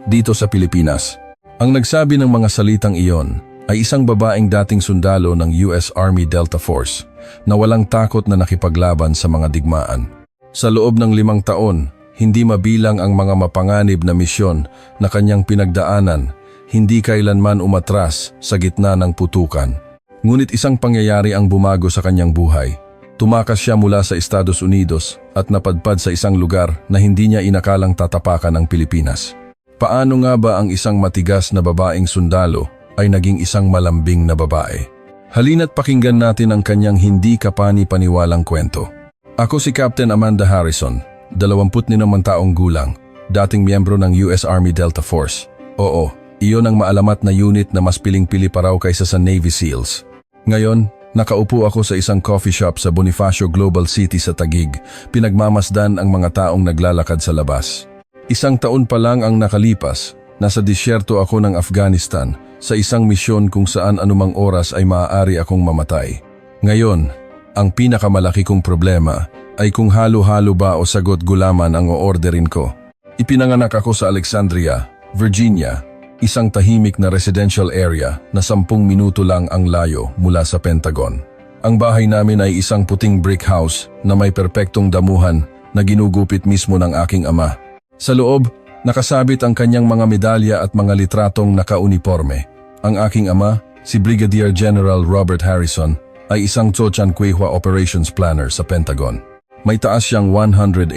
dito sa Pilipinas. Ang nagsabi ng mga salitang iyon ay isang babaeng dating sundalo ng US Army Delta Force na walang takot na nakipaglaban sa mga digmaan. Sa loob ng 5 taon, hindi mabilang ang mga mapanganib na misyon na kanyang pinagdaanan, hindi kailanman umatras sa gitna ng putukan. Ngunit isang pangyayari ang bumago sa kanyang buhay. Tumakas siya mula sa Estados Unidos at napadpad sa isang lugar na hindi niya inakalang tatapakan ng Pilipinas. Paano nga ba ang isang matigas na babaeng sundalo ay naging isang malambing na babae? Halina't pakinggan natin ang kanyang hindi kapani-paniwalang kwento. Ako si Captain Amanda Harrison, 29 taong gulang, dating miyembro ng US Army Delta Force. Oo, iyon ang maalamat na unit na mas piling-pili pa raw kaysa sa Navy SEALs. Ngayon, nakaupo ako sa isang coffee shop sa Bonifacio Global City sa Taguig, pinagmamasdan ang mga taong naglalakad sa labas. 1 taon pa lang ang nakalipas, nasa disyerto ako ng Afghanistan sa isang misyon kung saan anumang oras ay maaari akong mamatay. Ngayon, ang pinakamalaki kong problema ay kung halo-halo ba o sagot gulaman ang o-orderin ko. Ipinanganak ako sa Alexandria, Virginia, isang tahimik na residential area na 10 minuto lang ang layo mula sa Pentagon. Ang bahay namin ay isang puting brick house na may perpektong damuhan na ginugupit mismo ng aking ama. Sa loob, nakasabit ang kanyang mga medalya at mga litratong nakauniporme. Ang aking ama, si Brigadier General Robert Harrison, ay isang Cho-Chan Kwe-hwa Operations Planner sa Pentagon. May taas siyang 185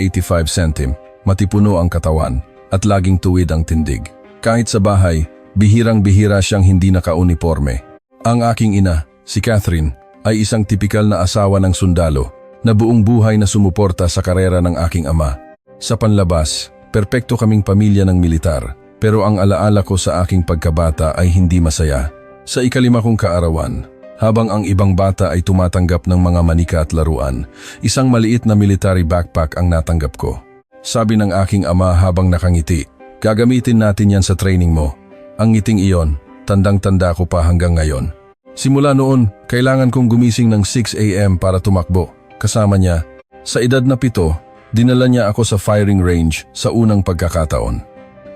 cm, matipuno ang katawan, at laging tuwid ang tindig. Kahit sa bahay, bihirang-bihira siyang hindi naka-uniporme. Ang aking ina, si Catherine, ay isang tipikal na asawa ng sundalo na buong buhay na sumuporta sa karera ng aking ama. Sa panlabas, perpekto kaming pamilya ng militar, pero ang alaala ko sa aking pagkabata ay hindi masaya. Sa 5 kong kaarawan, habang ang ibang bata ay tumatanggap ng mga manika at laruan, isang maliit na military backpack ang natanggap ko. Sabi ng aking ama habang nakangiti, "Gagamitin natin yan sa training mo." Ang ngiting iyon, tandang-tanda ko pa hanggang ngayon. Simula noon, kailangan kong gumising ng 6 a.m. para tumakbo. Kasama niya, sa edad na 7, dinala niya ako sa firing range sa unang pagkakataon.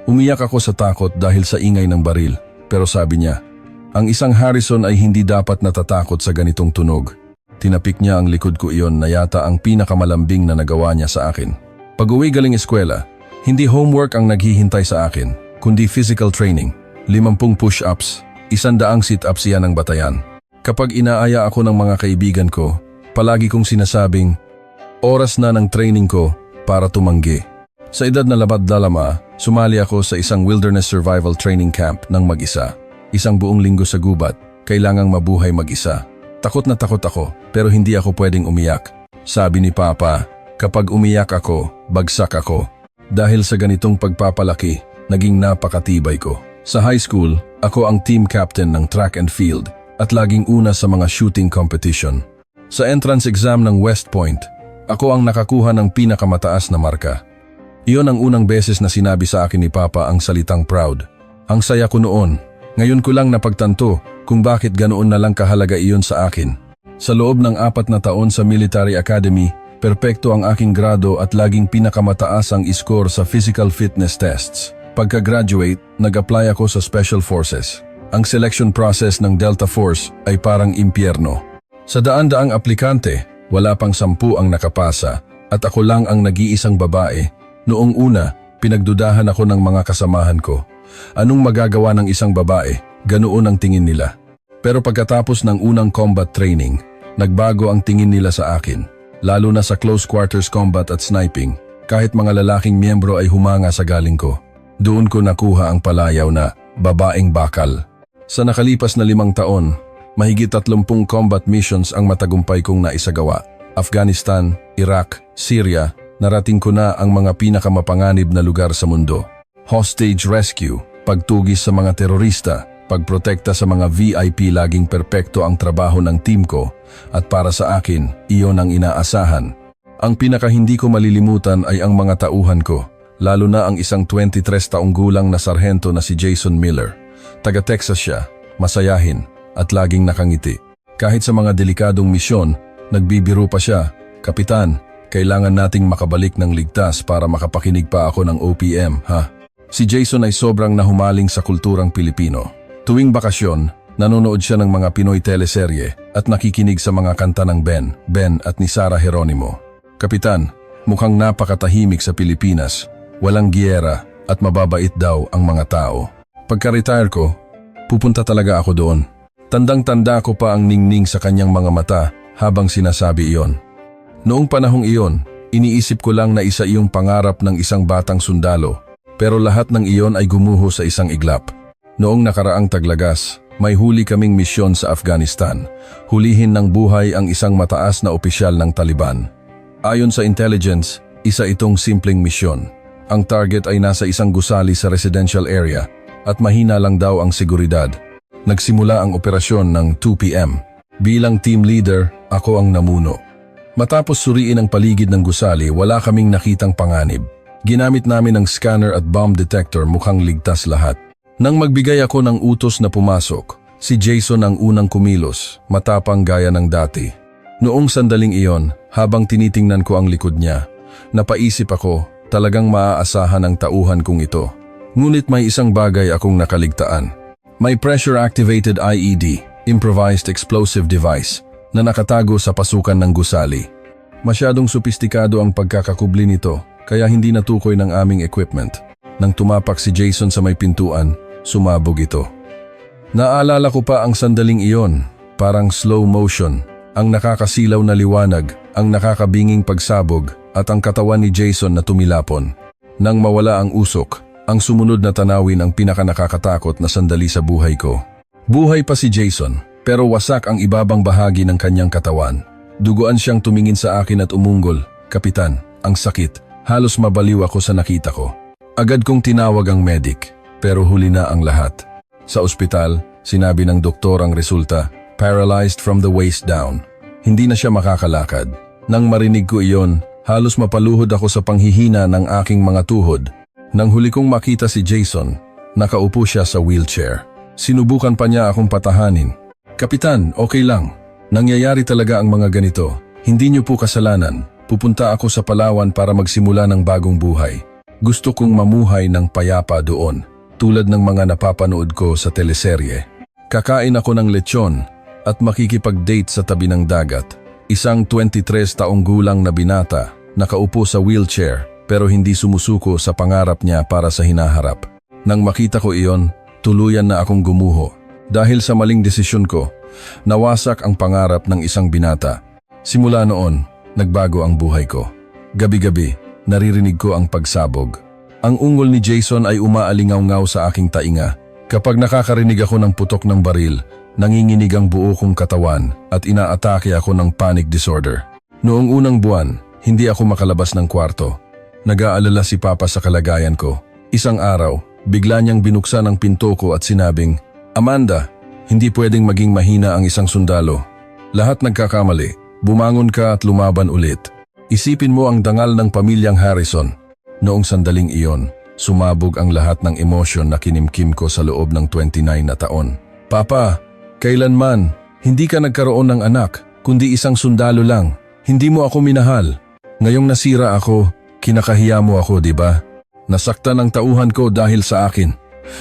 Umiyak ako sa takot dahil sa ingay ng baril, pero sabi niya, ang isang Harrison ay hindi dapat natatakot sa ganitong tunog. Tinapik niya ang likod ko iyon na yata ang pinakamalambing na nagawa niya sa akin. Pag-uwi galing eskwela, hindi homework ang naghihintay sa akin, kundi physical training. 50 push-ups, 100 sit-ups yan ang batayan. Kapag inaaya ako ng mga kaibigan ko, palagi kong sinasabing, oras na ng training ko para tumanggi. Sa edad na 12, sumali ako sa isang wilderness survival training camp ng mag-isa. 1 buong linggo sa gubat, kailangang mabuhay mag-isa. Takot na takot ako, pero hindi ako pwedeng umiyak. Sabi ni Papa, kapag umiyak ako, bagsak ako. Dahil sa ganitong pagpapalaki, naging napakatibay ko. Sa high school, ako ang team captain ng track and field at laging una sa mga shooting competition. Sa entrance exam ng West Point, ako ang nakakuha ng pinakamataas na marka. Iyon ang unang beses na sinabi sa akin ni Papa ang salitang proud. Ang saya ko noon. Ngayon ko lang napagtanto kung bakit ganoon na lang kahalaga iyon sa akin. Sa loob ng 4 na taon sa military academy, perpekto ang aking grado at laging pinakamataas ang score sa physical fitness tests. Pagka-graduate, nag-apply ako sa Special Forces. Ang selection process ng Delta Force ay parang impyerno. Sa daan-daang aplikante, wala pang 10 ang nakapasa at ako lang ang nag-iisang babae. Noong una, pinagdudahan ako ng mga kasamahan ko. Anong magagawa ng isang babae? Ganoon ang tingin nila. Pero pagkatapos ng unang combat training, nagbago ang tingin nila sa akin. Lalo na sa close quarters combat at sniping, kahit mga lalaking miyembro ay humanga sa galing ko. Doon ko nakuha ang palayaw na babaeng bakal. Sa nakalipas na 5 taon, mahigit 30 combat missions ang matagumpay kong naisagawa. Afghanistan, Iraq, Syria, narating ko na ang mga pinakamapanganib na lugar sa mundo. Hostage rescue, pagtugis sa mga terorista, pagprotekta sa mga VIP, laging perpekto ang trabaho ng team ko at para sa akin, iyon ang inaasahan. Ang pinaka hindi ko malilimutan ay ang mga tauhan ko, lalo na ang isang 23 taong gulang na sarhento na si Jason Miller. Taga Texas siya, masayahin at laging nakangiti. Kahit sa mga delikadong misyon, nagbibiro pa siya, "Kapitan, kailangan nating makabalik ng ligtas para makapakinig pa ako ng OPM, ha?" Si Jason ay sobrang nahumaling sa kulturang Pilipino. Tuwing bakasyon, nanonood siya ng mga Pinoy teleserye at nakikinig sa mga kanta ng Ben at ni Sarah Geronimo. Kapitan, mukhang napakatahimik sa Pilipinas. Walang giyera at mababait daw ang mga tao. Pagka-retire ko, pupunta talaga ako doon. Tandang-tanda ko pa ang ningning sa kanyang mga mata habang sinasabi iyon. Noong panahong iyon, iniisip ko lang na isa iyong pangarap ng isang batang sundalo, pero lahat ng iyon ay gumuho sa isang iglap. Noong nakaraang taglagas, may huli kaming misyon sa Afghanistan. Hulihin ng buhay ang isang mataas na opisyal ng Taliban. Ayon sa intelligence, isa itong simpleng misyon. Ang target ay nasa isang gusali sa residential area at mahina lang daw ang seguridad. Nagsimula ang operasyon ng 2 p.m. Bilang team leader, ako ang namuno. Matapos suriin ang paligid ng gusali, wala kaming nakitang panganib. Ginamit namin ang scanner at bomb detector, mukhang ligtas lahat. Nang magbigay ako ng utos na pumasok, si Jason ang unang kumilos, matapang gaya ng dati. Noong sandaling iyon, habang tinitingnan ko ang likod niya, napaisip ako, talagang maaasahan ang tauhan kong ito. Ngunit may isang bagay akong nakaligtaan. May pressure-activated IED, improvised explosive device, na nakatago sa pasukan ng gusali. Masyadong sopistikado ang pagkakakubli nito, kaya hindi natukoy ng aming equipment. Nang tumapak si Jason sa may pintuan, sumabog ito. Naalala ko pa ang sandaling iyon, parang slow motion. Ang nakakasilaw na liwanag, ang nakakabinging pagsabog, at ang katawan ni Jason na tumilapon. Nang mawala ang usok, ang sumunod na tanawin ang pinakanakakatakot na sandali sa buhay ko. Buhay pa si Jason, pero wasak ang ibabang bahagi ng kanyang katawan. Duguan siyang tumingin sa akin at umunggol. Kapitan, ang sakit. Halos mabaliw ako sa nakita ko. Agad kong tinawag ang medic, pero huli na ang lahat. Sa ospital, sinabi ng doktor ang resulta. Paralyzed from the waist down. Hindi na siya makakalakad. Nang marinig ko iyon, halos mapaluhod ako sa panghihina ng aking mga tuhod. Nang huli kong makita si Jason, nakaupo siya sa wheelchair. Sinubukan pa niya akong patahanin. Kapitan, okay lang. Nangyayari talaga ang mga ganito. Hindi niyo po kasalanan. Pupunta ako sa Palawan para magsimula ng bagong buhay. Gusto kong mamuhay ng payapa doon, tulad ng mga napapanood ko sa teleserye. Kakain ako ng lechon at makikipag-date sa tabi ng dagat. Isang 23 taong gulang na binata, nakaupo sa wheelchair pero hindi sumusuko sa pangarap niya para sa hinaharap. Nang makita ko iyon, tuluyan na akong gumuho. Dahil sa maling desisyon ko, nawasak ang pangarap ng isang binata. Simula noon, nagbago ang buhay ko. Gabi-gabi, naririnig ko ang pagsabog. Ang ungol ni Jason ay umaalingaw-ngaw sa aking tainga. Kapag nakakarinig ako ng putok ng baril, nanginginig ang buo kong katawan at inaatake ako ng panic disorder. Noong unang buwan, hindi ako makalabas ng kwarto. Nag-aalala si Papa sa kalagayan ko. Isang araw, bigla niyang binuksan ang pinto ko at sinabing, "Amanda, hindi pwedeng maging mahina ang isang sundalo. Lahat nagkakamali. Bumangon ka at lumaban ulit. Isipin mo ang dangal ng pamilyang Harrison." Noong sandaling iyon, sumabog ang lahat ng emosyon na kinimkim ko sa loob ng 29 na taon. "Papa, kailanman, hindi ka nagkaroon ng anak, kundi isang sundalo lang. Hindi mo ako minahal. Ngayong nasira ako, kinakahiya mo ako, di ba? Nasaktan ang tauhan ko dahil sa akin.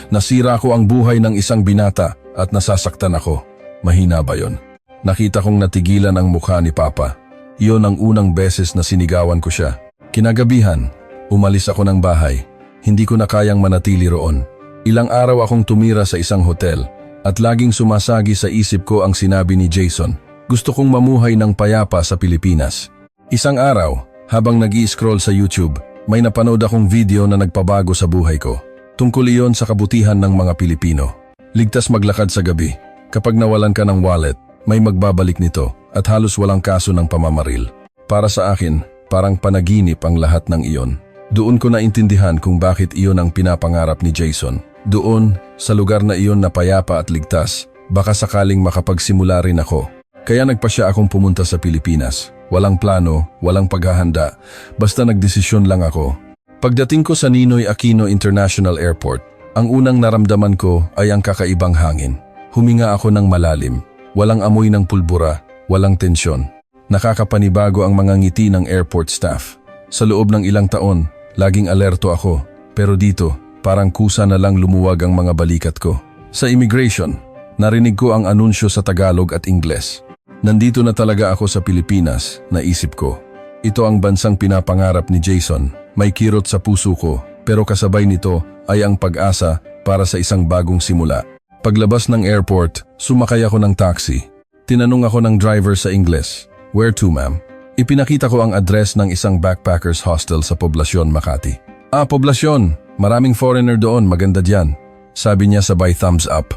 Nasira ko ang buhay ng isang binata at nasasaktan ako. Mahina ba yon?" Nakita kong natigilan ang mukha ni Papa. Iyon ang unang beses na sinigawan ko siya. Kinagabihan, umalis ako ng bahay. Hindi ko na kayang manatili roon. Ilang araw akong tumira sa isang hotel at laging sumasagi sa isip ko ang sinabi ni Jason. Gusto kong mamuhay ng payapa sa Pilipinas. Isang araw, habang nag-i-scroll sa YouTube, may napanood akong video na nagpabago sa buhay ko. Tungkol iyon sa kabutihan ng mga Pilipino. Ligtas maglakad sa gabi. Kapag nawalan ka ng wallet, may magbabalik nito at halos walang kaso ng pamamaril. Para sa akin, parang panaginip ang lahat ng iyon. Doon ko naintindihan kung bakit iyon ang pinapangarap ni Jason. Doon, sa lugar na iyon na payapa at ligtas, baka sakaling makapagsimula rin ako. Kaya nagpasya akong pumunta sa Pilipinas. Walang plano, walang paghahanda, basta nagdesisyon lang ako. Pagdating ko sa Ninoy Aquino International Airport, ang unang naramdaman ko ay ang kakaibang hangin. Huminga ako ng malalim. Walang amoy ng pulbura, walang tensyon. Nakakapanibago ang mga ngiti ng airport staff. Sa loob ng ilang taon, laging alerto ako. Pero dito, parang kusa na lang lumuwag ang mga balikat ko. Sa immigration, narinig ko ang anunsyo sa Tagalog at Ingles. Nandito na talaga ako sa Pilipinas, naisip ko. Ito ang bansang pinapangarap ni Jason. May kirot sa puso ko, pero kasabay nito ay ang pag-asa para sa isang bagong simula. Paglabas ng airport, sumakay ako ng taxi. Tinanong ako ng driver sa Ingles, "Where to, ma'am?" Ipinakita ko ang address ng isang backpackers hostel sa Poblacion, Makati. "Ah, Poblacion, maraming foreigner doon, maganda diyan," sabi niya sabay thumbs up.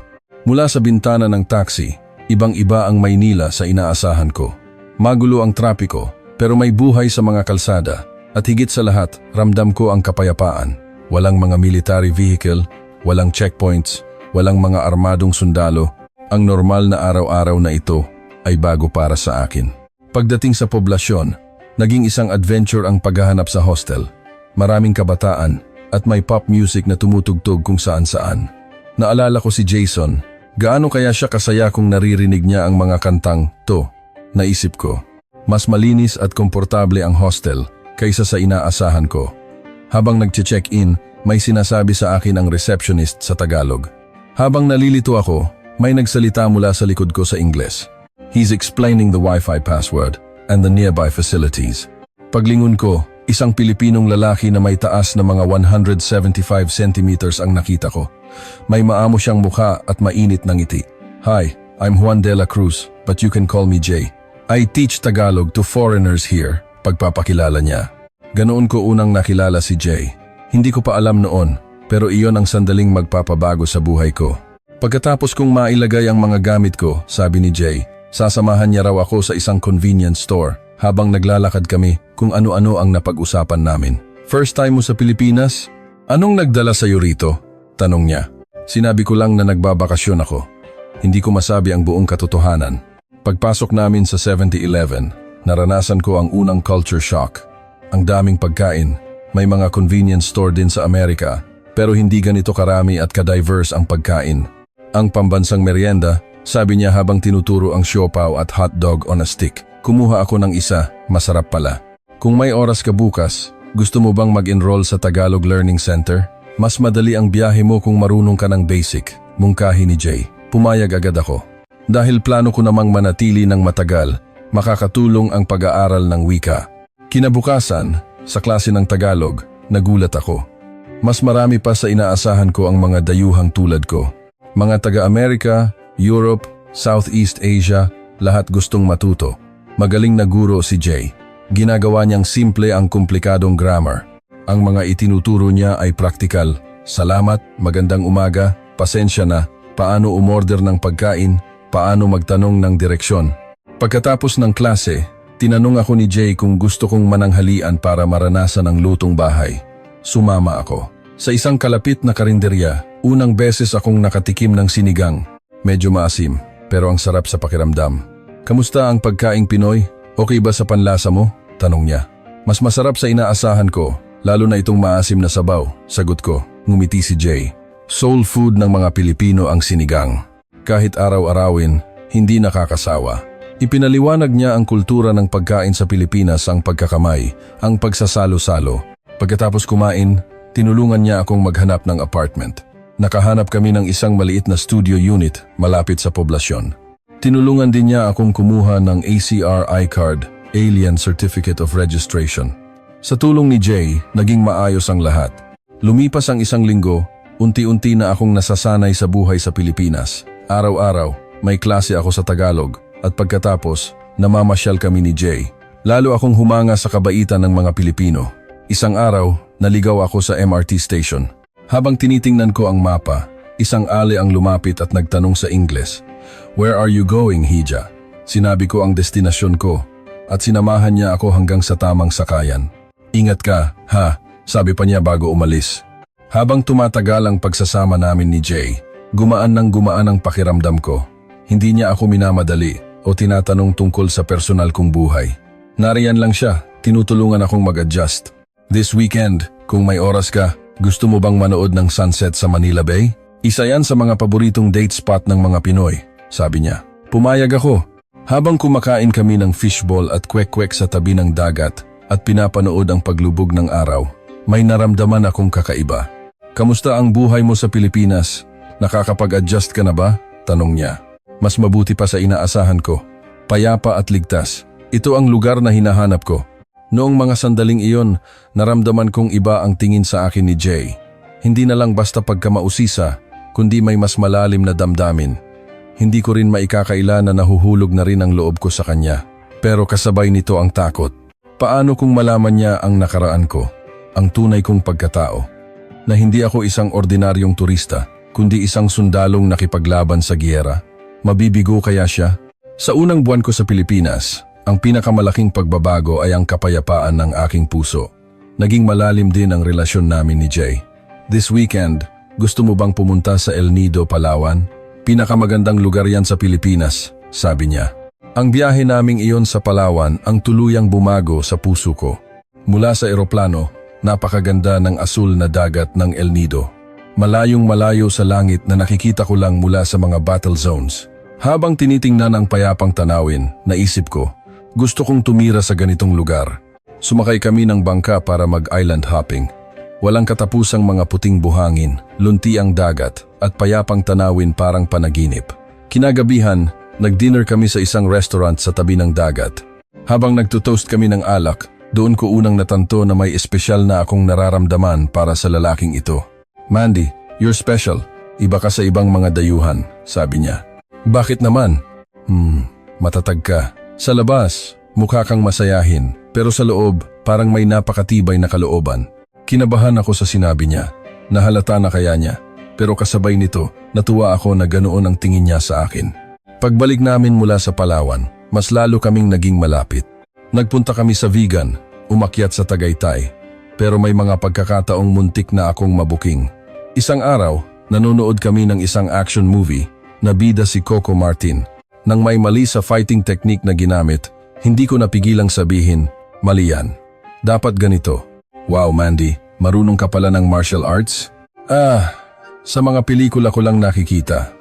Mula sa bintana ng taxi, ibang-iba ang Maynila sa inaasahan ko. Magulo ang trapiko, pero may buhay sa mga kalsada. At higit sa lahat, ramdam ko ang kapayapaan. Walang mga military vehicle, walang checkpoints, walang mga armadong sundalo. Ang normal na araw-araw na ito ay bago para sa akin. Pagdating sa Poblacion, naging isang adventure ang paghahanap sa hostel. Maraming kabataan at may pop music na tumutugtog kung saan-saan. Naalala ko si Jason. Gaano kaya siya kasaya kung naririnig niya ang mga kantang to? Naisip ko, mas malinis at komportable ang hostel kaysa sa inaasahan ko. Habang nag-check-in, may sinasabi sa akin ang receptionist sa Tagalog. Habang nalilito ako, may nagsalita mula sa likod ko sa Ingles. He's explaining the Wi-Fi password and the nearby facilities. Paglingon ko, isang Pilipinong lalaki na may taas na mga 175 centimeters ang nakita ko. May maamo siyang mukha at mainit na ngiti. "Hi, I'm Juan de la Cruz, but you can call me Jay. I teach Tagalog to foreigners here," pagpapakilala niya. Ganoon ko unang nakilala si Jay. Hindi ko pa alam noon, pero iyon ang sandaling magpapabago sa buhay ko. Pagkatapos kong mailagay ang mga gamit ko, sabi ni Jay, sasamahan niya raw ako sa isang convenience store habang naglalakad kami kung ano-ano ang napag-usapan namin. "First time mo sa Pilipinas? Anong nagdala sa'yo rito?" tanong niya. Sinabi ko lang na nagbabakasyon ako. Hindi ko masabi ang buong katotohanan. Pagpasok namin sa 7-Eleven, naranasan ko ang unang culture shock. Ang daming pagkain, may mga convenience store din sa Amerika, pero hindi ganito karami at ka-diverse ang pagkain. Ang pambansang merienda, sabi niya habang tinuturo ang siopaw at hotdog on a stick. Kumuha ako ng isa, masarap pala. "Kung may oras ka bukas, gusto mo bang mag-enroll sa Tagalog Learning Center? Mas madali ang biyahe mo kung marunong ka ng basic," mungkahi ni Jay. Pumayag agad ako. Dahil plano ko namang manatili ng matagal, makakatulong ang pag-aaral ng wika. Kinabukasan, sa klase ng Tagalog, nagulat ako. Mas marami pa sa inaasahan ko ang mga dayuhang tulad ko. Mga taga-Amerika, Europe, Southeast Asia, lahat gustong matuto. Magaling na guro si Jay. Ginagawa niyang simple ang komplikadong grammar. Ang mga itinuturo niya ay praktikal. "Salamat, magandang umaga, pasensya na, paano umorder ng pagkain, paano magtanong ng direksyon." Pagkatapos ng klase, tinanong ako ni Jay kung gusto kong mananghalian para maranasan ang lutong bahay. Sumama ako. Sa isang kalapit na karinderya, unang beses akong nakatikim ng sinigang. Medyo maasim, pero ang sarap sa pakiramdam. "Kamusta ang pagkaing Pinoy? Okay ba sa panlasa mo?" tanong niya. "Mas masarap sa inaasahan ko, lalo na itong maasim na sabaw," sagot ko. Ngumiti si Jay. Soul food ng mga Pilipino ang sinigang. Kahit araw-arawin, hindi nakakasawa. Ipinaliwanag niya ang kultura ng pagkain sa Pilipinas, ang pagkakamay, ang pagsasalo-salo. Pagkatapos kumain, tinulungan niya akong maghanap ng apartment. Nakahanap kami ng isang maliit na studio unit malapit sa Poblacion. Tinulungan din niya akong kumuha ng ACR iCard, Alien Certificate of Registration. Sa tulong ni Jay, naging maayos ang lahat. Lumipas ang isang linggo, unti-unti na akong nasasanay sa buhay sa Pilipinas. Araw-araw, may klase ako sa Tagalog at pagkatapos, namamasyal kami ni Jay. Lalo akong humanga sa kabaitan ng mga Pilipino. Isang araw, naligaw ako sa MRT station. Habang tinitingnan ko ang mapa, isang ale ang lumapit at nagtanong sa Ingles, "Where are you going, Hija?" Sinabi ko ang destinasyon ko at sinamahan niya ako hanggang sa tamang sakayan. "Ingat ka, ha?" sabi pa niya bago umalis. Habang tumatagal ang pagsasama namin ni Jay, gumaan ang pakiramdam ko. Hindi niya ako minamadali o tinatanong tungkol sa personal kong buhay. Nariyan lang siya, tinutulungan akong mag-adjust. "This weekend, kung may oras ka, gusto mo bang manood ng sunset sa Manila Bay? Isa yan sa mga paboritong date spot ng mga Pinoy," sabi niya. Pumayag ako. Habang kumakain kami ng fishball at kwek-kwek sa tabi ng dagat at pinapanood ang paglubog ng araw, may naramdaman akong kakaiba. Kamusta ang buhay mo sa Pilipinas? Nakakapag-adjust ka na ba? Tanong niya. Mas mabuti pa sa inaasahan ko. Payapa at ligtas. Ito ang lugar na hinahanap ko. Noong mga sandaling iyon, naramdaman kong iba ang tingin sa akin ni Jay. Hindi na lang basta pagkamausisa, kundi may mas malalim na damdamin. Hindi ko rin maikakaila na nahuhulog na rin ang loob ko sa kanya. Pero kasabay nito ang takot. Paano kung malaman niya ang nakaraan ko? Ang tunay kong pagkatao? Na hindi ako isang ordinaryong turista, kundi isang sundalong nakipaglaban sa giyera. Mabibigo kaya siya? Sa unang buwan ko sa Pilipinas, ang pinakamalaking pagbabago ay ang kapayapaan ng aking puso. Naging malalim din ang relasyon namin ni Jay. This weekend, gusto mo bang pumunta sa El Nido, Palawan? Pinakamagandang lugar yan sa Pilipinas, sabi niya. Ang biyahe naming iyon sa Palawan ang tuluyang bumago sa puso ko. Mula sa eroplano, napakaganda ng asul na dagat ng El Nido. Malayong malayo sa langit na nakikita ko lang mula sa mga battle zones. Habang tinitingnan ang payapang tanawin, naisip ko, gusto kong tumira sa ganitong lugar. Sumakay kami ng bangka para mag-island hopping. Walang katapusang mga puting buhangin, lunti ang dagat, at payapang tanawin parang panaginip. Kinagabihan, nag-dinner kami sa isang restaurant sa tabi ng dagat. Habang nagtutoast kami ng alak, doon ko unang natanto na may espesyal na akong nararamdaman para sa lalaking ito. Mandy, you're special. Iba ka sa ibang mga dayuhan, sabi niya. Bakit naman? Matatag ka. Sa labas, mukha kang masayahin, pero sa loob, parang may napakatibay na kalooban. Kinabahan ako sa sinabi niya. Nahalata na kaya niya. Pero kasabay nito, natuwa ako na ganoon ang tingin niya sa akin. Pagbalik namin mula sa Palawan, mas lalo kaming naging malapit. Nagpunta kami sa Vigan, umakyat sa Tagaytay. Pero may mga pagkakataong muntik na akong mabuking. Isang araw, nanonood kami ng isang action movie na bida si Coco Martin. Nang may mali sa fighting technique na ginamit, hindi ko napigilang sabihin, mali yan. Dapat ganito. Wow, Mandy, marunong ka pala ng martial arts? Sa mga pelikula ko lang nakikita.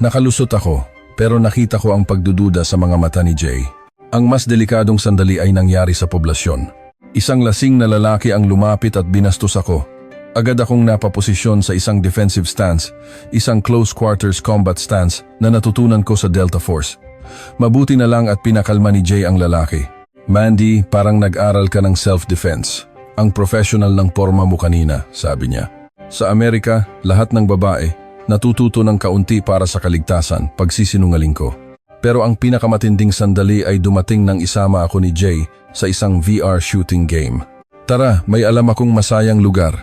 Nakalusot ako, pero nakita ko ang pagdududa sa mga mata ni Jay. Ang mas delikadong sandali ay nangyari sa poblasyon. Isang lasing na lalaki ang lumapit at binastos ako. Agad akong napaposisyon sa isang defensive stance, isang close quarters combat stance na natutunan ko sa Delta Force. Mabuti na lang at pinakalma ni Jay ang lalaki. Mandy, parang nag-aral ka ng self-defense. Ang professional ng porma mo kanina, sabi niya. Sa Amerika, lahat ng babae natututo ng kaunti para sa kaligtasan pagsisinungaling ko. Pero ang pinakamatinding sandali ay dumating nang isama ako ni Jay sa isang VR shooting game. Tara, may alam akong masayang lugar.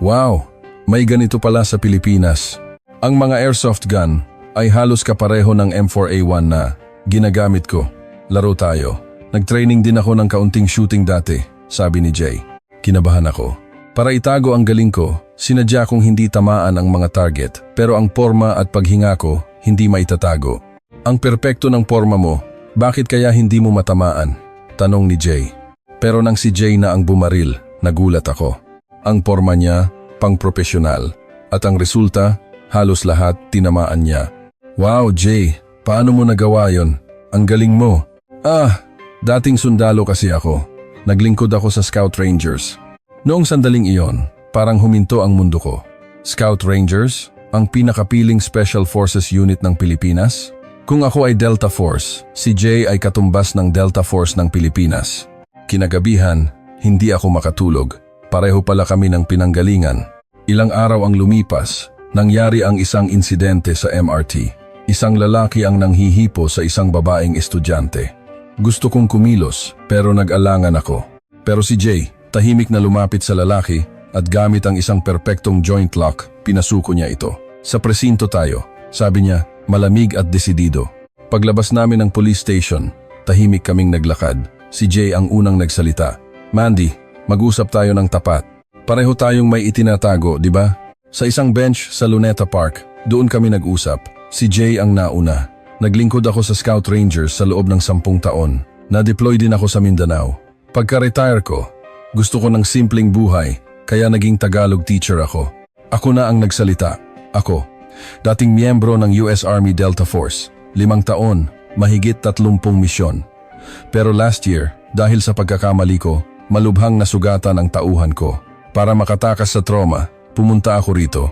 Wow, may ganito pala sa Pilipinas. Ang mga airsoft gun ay halos kapareho ng M4A1 na ginagamit ko. Laro tayo. Nag-training din ako ng kaunting shooting dati, sabi ni Jay. Kinabahan ako. Para itago ang galing ko, sinadya kong hindi tamaan ang mga target, pero ang porma at paghinga ko hindi maitatago. Ang perpekto ng porma mo, bakit kaya hindi mo matamaan? Tanong ni Jay. Pero nang si Jay na ang bumaril, nagulat ako. Ang porma niya, pang-propesyonal. At ang resulta, halos lahat tinamaan niya. Wow, Jay, paano mo nagawa yon? Ang galing mo. Dating sundalo kasi ako. Naglingkod ako sa Scout Rangers. Noong sandaling iyon, parang huminto ang mundo ko. Scout Rangers, ang pinakapiling Special Forces Unit ng Pilipinas? Kung ako ay Delta Force, si Jay ay katumbas ng Delta Force ng Pilipinas. Kinagabihan, hindi ako makatulog. Pareho pala kami ng pinanggalingan. Ilang araw ang lumipas, nangyari ang isang insidente sa MRT. Isang lalaki ang nanghihipo sa isang babaeng estudyante. Gusto kong kumilos, pero nag-alangan ako. Pero si Jay, tahimik na lumapit sa lalaki at gamit ang isang perpektong joint lock, pinasuko niya ito. Sa presinto tayo, sabi niya, malamig at desidido. Paglabas namin ng police station, tahimik kaming naglakad. Si Jay ang unang nagsalita. Mandy, mag-usap tayo ng tapat. Pareho tayong may itinatago, di ba? Sa isang bench sa Luneta Park, doon kami nag-usap. Si Jay ang nauna. Naglingkod ako sa Scout Rangers sa loob ng 10 taon. Na-deploy din ako sa Mindanao. Pagka-retire ko, gusto ko ng simpleng buhay, kaya naging Tagalog teacher ako. Ako na ang nagsalita. Ako. Dating miyembro ng US Army Delta Force, 5 taon, mahigit 30 misyon. Pero last year, dahil sa pagkakamali ko, malubhang nasugatan ang tauhan ko. Para makatakas sa trauma, pumunta ako rito.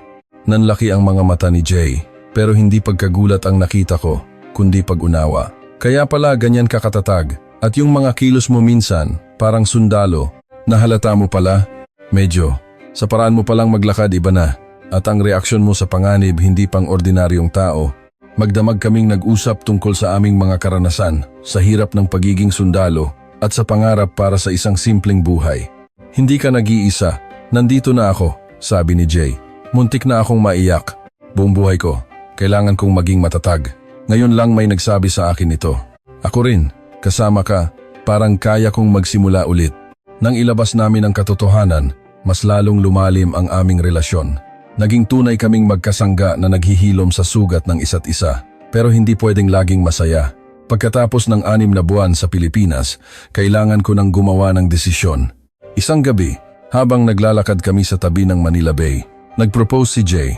Nanlaki ang mga mata ni Jay, pero hindi pagkagulat ang nakita ko, kundi pag-unawa. Kaya pala ganyan ka katatag, at yung mga kilos mo minsan, parang sundalo, nahalata mo pala, medyo. Sa paraan mo palang maglakad iba na, at ang reaksyon mo sa panganib hindi pang ordinaryong tao. Magdamag kaming nag-usap tungkol sa aming mga karanasan, sa hirap ng pagiging sundalo, at sa pangarap para sa isang simpleng buhay. Hindi ka nag-iisa, nandito na ako, sabi ni Jay. Muntik na akong maiyak. Buong buhay ko, kailangan kong maging matatag. Ngayon lang may nagsabi sa akin ito. Ako rin, kasama ka, parang kaya kong magsimula ulit. Nang ilabas namin ang katotohanan, mas lalong lumalim ang aming relasyon. Naging tunay kaming magkasangga na naghihilom sa sugat ng isa't isa, pero hindi pwedeng laging masaya. Pagkatapos ng 6 na buwan sa Pilipinas, kailangan ko nang gumawa ng desisyon. Isang gabi, habang naglalakad kami sa tabi ng Manila Bay, nag-propose si Jay.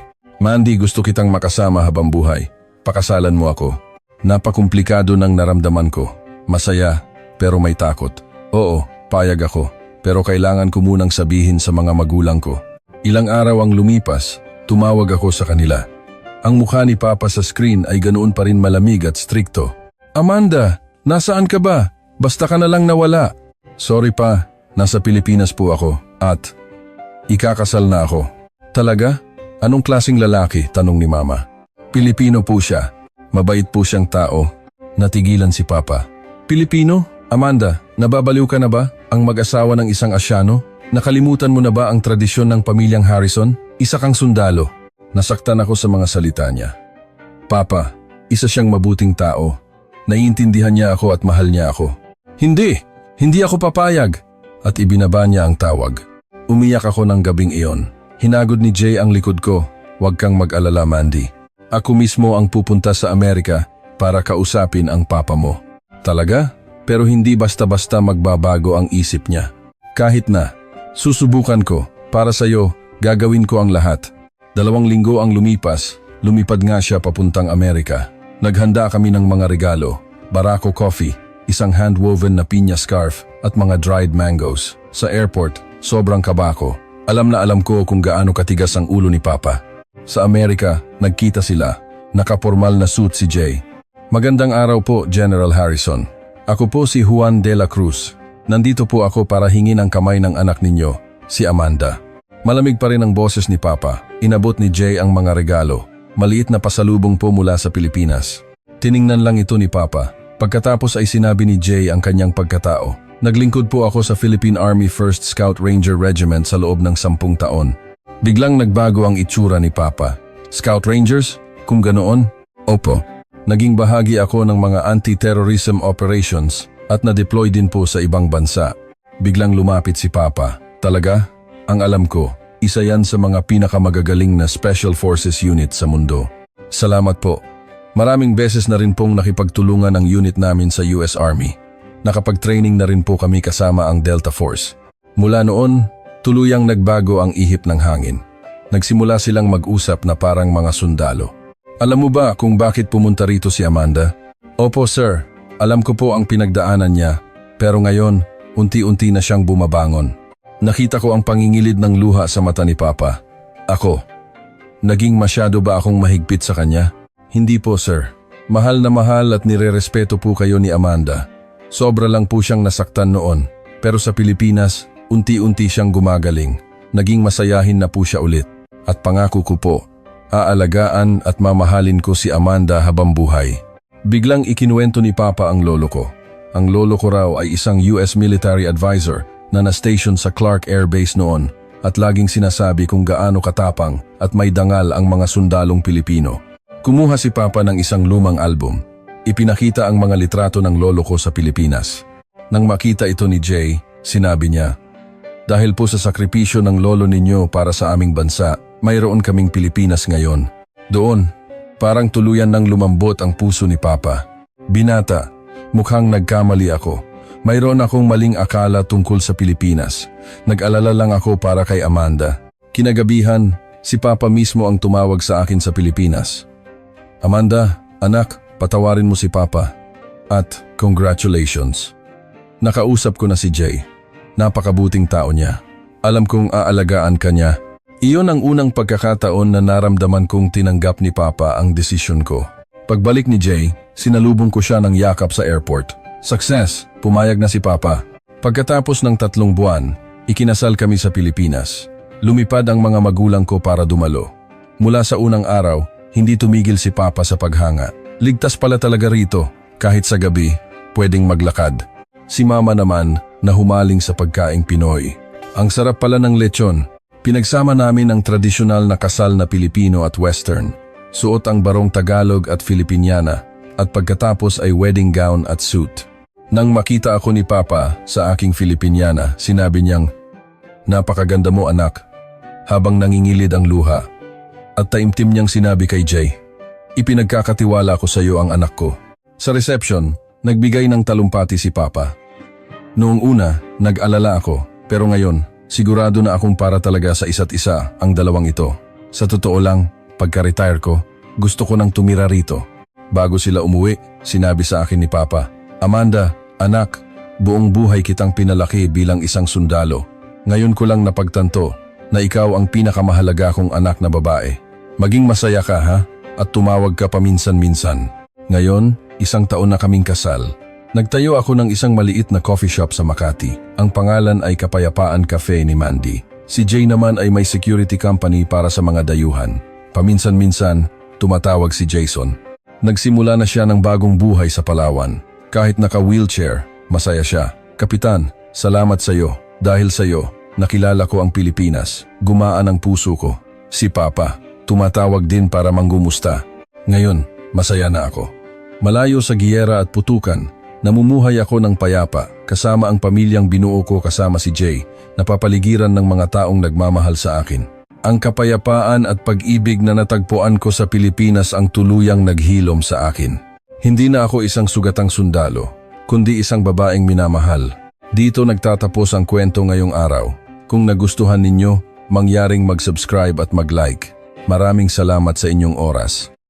Mandy, gusto kitang makasama habang buhay. Pakasalan mo ako. Napakumplikado ng naramdaman ko. Masaya, pero may takot. Oo, payag ako, pero kailangan ko munang sabihin sa mga magulang ko. Ilang araw ang lumipas, tumawag ako sa kanila. Ang mukha ni Papa sa screen ay ganoon pa rin malamig at strikto. Amanda, nasaan ka ba? Basta ka na lang nawala. Sorry pa, nasa Pilipinas po ako at ikakasal na ako. Talaga? Anong klaseng lalaki? Tanong ni Mama. Pilipino po siya. Mabait po siyang tao. Natigilan si Papa. Pilipino? Amanda, nababaliw ka na ba? Ang mag-asawa ng isang Asyano? Nakalimutan mo na ba ang tradisyon ng pamilyang Harrison? Isa kang sundalo. Nasaktan ako sa mga salita niya. Papa, isa siyang mabuting tao. Naiintindihan niya ako at mahal niya ako. Hindi ako papayag. At ibinaba niya ang tawag. Umiyak ako ng gabing iyon. Hinagod ni Jay ang likod ko. Huwag kang mag-alala, Mandy. Ako mismo ang pupunta sa Amerika para kausapin ang papa mo. Talaga? Pero hindi basta-basta magbabago ang isip niya. Kahit na, susubukan ko. Para sa'yo, gagawin ko ang lahat. 2 linggo ang lumipas, lumipad nga siya papuntang Amerika. Naghanda kami ng mga regalo, Barako coffee, isang hand-woven na pinya scarf at mga dried mangoes. Sa airport, sobrang kaba ko. Alam na alam ko kung gaano katigas ang ulo ni Papa. Sa Amerika, nagkita sila. Nakapormal na suit si Jay. Magandang araw po, General Harrison. Ako po si Juan de la Cruz. Nandito po ako para hingin ang kamay ng anak ninyo, si Amanda. Malamig pa rin ang boses ni Papa. Inabot ni Jay ang mga regalo. Maliit na pasalubong po mula sa Pilipinas. Tiningnan lang ito ni Papa. Pagkatapos ay sinabi ni Jay ang kanyang pagkatao. Naglingkod po ako sa Philippine Army 1st Scout Ranger Regiment sa loob ng 10 taon. Biglang nagbago ang itsura ni Papa. Scout Rangers? Kung ganoon? Opo. Naging bahagi ako ng mga anti-terrorism operations at na-deploy din po sa ibang bansa. Biglang lumapit si Papa. Talaga? Ang alam ko, isa yan sa mga pinakamagagaling na Special Forces unit sa mundo. Salamat po. Maraming beses na rin pong nakipagtulungan ang unit namin sa US Army. Nakapag-training na rin po kami kasama ang Delta Force. Mula noon, tuluyang nagbago ang ihip ng hangin. Nagsimula silang mag-usap na parang mga sundalo. Alam mo ba kung bakit pumunta rito si Amanda? Opo sir, alam ko po ang pinagdaanan niya, pero ngayon, unti-unti na siyang bumabangon. Nakita ko ang pangingilid ng luha sa mata ni Papa. Ako, naging masyado ba akong mahigpit sa kanya? Hindi po sir. Mahal na mahal at nirerespeto po kayo ni Amanda. Sobra lang po siyang nasaktan noon, pero sa Pilipinas, unti-unti siyang gumagaling. Naging masayahin na po siya ulit. At pangako ko po, aalagaan at mamahalin ko si Amanda habang buhay. Biglang ikinuwento ni Papa ang lolo ko. Ang lolo ko raw ay isang US military advisor na na-station sa Clark Air Base noon at laging sinasabi kung gaano katapang at may dangal ang mga sundalong Pilipino. Kumuha si Papa ng isang lumang album. Ipinakita ang mga litrato ng lolo ko sa Pilipinas. Nang makita ito ni Jay, sinabi niya, "Dahil po sa sakripisyo ng lolo ninyo para sa aming bansa, mayroon kaming Pilipinas ngayon." Doon, parang tuluyan nang lumambot ang puso ni Papa. Binata, mukhang nagkamali ako. Mayroon akong maling akala tungkol sa Pilipinas. Nag-alala lang ako para kay Amanda. Kinagabihan, si Papa mismo ang tumawag sa akin sa Pilipinas. "Amanda, anak, patawarin mo si Papa. At congratulations." Nakausap ko na si Jay. Napakabuting tao niya. Alam kong aalagaan ka niya. Iyon ang unang pagkakataon na naramdaman kong tinanggap ni Papa ang desisyon ko. Pagbalik ni Jay, sinalubong ko siya ng yakap sa airport. Success! Pumayag na si Papa. Pagkatapos ng 3 buwan, ikinasal kami sa Pilipinas. Lumipad ang mga magulang ko para dumalo. Mula sa unang araw, hindi tumigil si Papa sa paghanga. Ligtas pala talaga rito, kahit sa gabi, pwedeng maglakad. Si Mama naman, na humaling sa pagkaing Pinoy. Ang sarap pala ng lechon. Pinagsama namin ang tradisyonal na kasal na Pilipino at Western. Suot ang barong Tagalog at Filipiniana, at pagkatapos ay wedding gown at suit. Nang makita ako ni Papa sa aking Filipiniana, sinabi niyang, "Napakaganda mo anak," habang nangingilid ang luha. At taimtim niyang sinabi kay Jay, "Ipinagkakatiwala ko sa iyo ang anak ko." Sa reception, nagbigay ng talumpati si Papa. Noong una, nag-alala ako, pero ngayon, sigurado na akong para talaga sa isa't isa ang dalawang ito. Sa totoo lang, pagka-retire ko, gusto ko nang tumira rito. Bago sila umuwi, sinabi sa akin ni Papa, "Amanda, anak, buong buhay kitang pinalaki bilang isang sundalo. Ngayon ko lang napagtanto na ikaw ang pinakamahalaga kong anak na babae. Maging masaya ka ha, at tumawag ka paminsan-minsan." Ngayon, 1 taon na kaming kasal. Nagtayo ako ng isang maliit na coffee shop sa Makati. Ang pangalan ay Kapayapaan Cafe ni Mandy. Si Jay naman ay may security company para sa mga dayuhan. Paminsan-minsan, tumatawag si Jason. Nagsimula na siya ng bagong buhay sa Palawan. Kahit naka-wheelchair, masaya siya. "Kapitan, salamat sa iyo. Dahil sa iyo, nakilala ko ang Pilipinas. Gumaan ang puso ko." Si Papa, tumatawag din para manggumusta. Ngayon, masaya na ako. Malayo sa giyera at putukan, namumuhay ako ng payapa kasama ang pamilyang binuo ko kasama si Jay, napapaligiran ng mga taong nagmamahal sa akin. Ang kapayapaan at pag-ibig na natagpuan ko sa Pilipinas ang tuluyang naghilom sa akin. Hindi na ako isang sugatang sundalo, kundi isang babaeng minamahal. Dito nagtatapos ang kwento ngayong araw. Kung nagustuhan ninyo, mangyaring mag-subscribe at mag-like. Maraming salamat sa inyong oras.